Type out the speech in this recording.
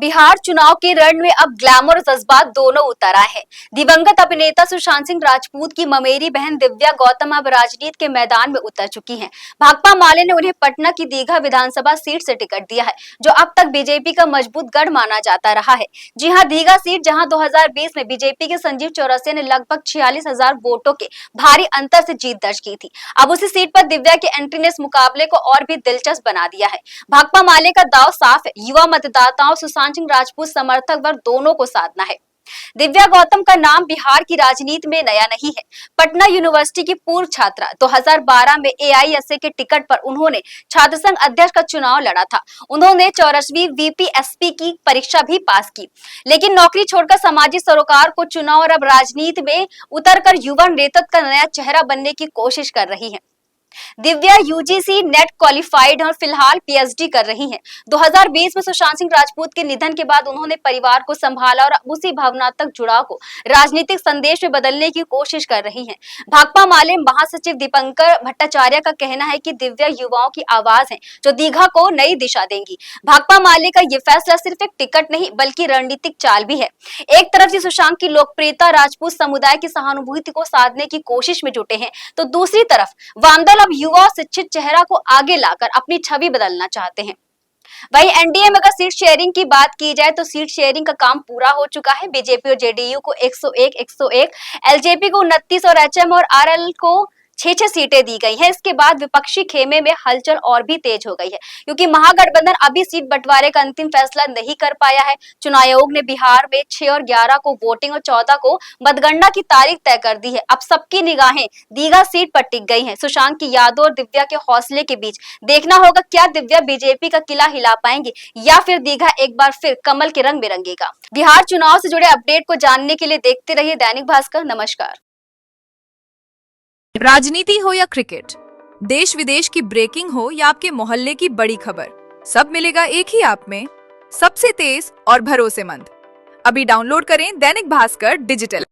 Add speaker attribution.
Speaker 1: बिहार चुनाव के रण में अब ग्लैमर और जज्बात दोनों उतर आए हैं। दिवंगत अभिनेता सुशांत सिंह राजपूत की ममेरी बहन दिव्या गौतम अब राजनीति के मैदान में उतर चुकी हैं। भाकपा माले ने उन्हें पटना की दीघा विधानसभा सीट से टिकट दिया है, जो अब तक बीजेपी का मजबूत गढ़ माना जाता रहा है। जी हां, दीघा सीट जहां 2020 में बीजेपी के संजीव चौरसिया ने लगभग 46,000 वोटों के भारी अंतर से जीत दर्ज की थी। अब उसी सीट पर दिव्या की एंट्री ने इस मुकाबले को और भी दिलचस्प बना दिया है। भाकपा माले का दाव साफ है, युवा मतदाताओं सुशांत सिंह राजपूत समर्थक वर्ग दोनों को साधना है। दिव्या गौतम का नाम बिहार की राजनीति में नया नहीं है। पटना यूनिवर्सिटी की पूर्व छात्रा 2012 में एआईएसए के टिकट पर उन्होंने छात्र संघ अध्यक्ष का चुनाव लड़ा था। उन्होंने 84वीं वीपीएसपी की परीक्षा भी पास की, लेकिन नौकरी छोड़कर सामाजिक सरोकार को चुना और अब राजनीति में उतरकर युवा नेतृत्व का नया चेहरा बनने की कोशिश कर रही है। दिव्या यूजीसी नेट क्वालिफाइड और फिलहाल पीएचडी कर रही हैं। 2020 में सुशांत सिंह राजपूत के निधन के बाद उन्होंने परिवार को संभाला और उसी भावनात्मक जुड़ाव को राजनीतिक संदेश में बदलने की कोशिश कर रही हैं। भाकपा माले महासचिव दीपंकर भट्टाचार्य का कहना है कि दिव्या युवाओं की आवाज है, जो दीघा को नई दिशा देंगी। भाकपा माले का ये फैसला सिर्फ एक टिकट नहीं बल्कि रणनीतिक चाल भी है। एक तरफ से सुशांत की लोकप्रियता राजपूत समुदाय की सहानुभूति को साधने की कोशिश में जुटे हैं, तो दूसरी तरफ वामदल अब युवा और शिक्षित चेहरा को आगे लाकर अपनी छवि बदलना चाहते हैं। वहीं एनडीए में अगर सीट शेयरिंग की बात की जाए तो सीट शेयरिंग का काम पूरा हो चुका है। बीजेपी और जेडीयू को 101, एलजेपी को 29 और एचएम और आरएल को 6 सीटें दी गई हैं। इसके बाद विपक्षी खेमे में हलचल और भी तेज हो गई है, क्योंकि महागठबंधन अभी सीट बंटवारे का अंतिम फैसला नहीं कर पाया है। चुनाव आयोग ने बिहार में 6 और 11 को वोटिंग और 14 को मतगणना की तारीख तय कर दी है। अब सबकी निगाहें दीघा सीट पर टिक गई हैं। सुशांत की यादों और दिव्या के हौसले के बीच देखना होगा, क्या दिव्या बीजेपी का किला हिला पाएंगी या फिर दीघा एक बार फिर कमल के रंग में रंगेगा। बिहार चुनाव से जुड़े अपडेट को जानने के लिए देखते रहिए दैनिक भास्कर। नमस्कार।
Speaker 2: राजनीति हो या क्रिकेट, देश विदेश की ब्रेकिंग हो या आपके मोहल्ले की बड़ी खबर, सब मिलेगा एक ही ऐप में, सबसे तेज और भरोसेमंद। अभी डाउनलोड करें दैनिक भास्कर डिजिटल।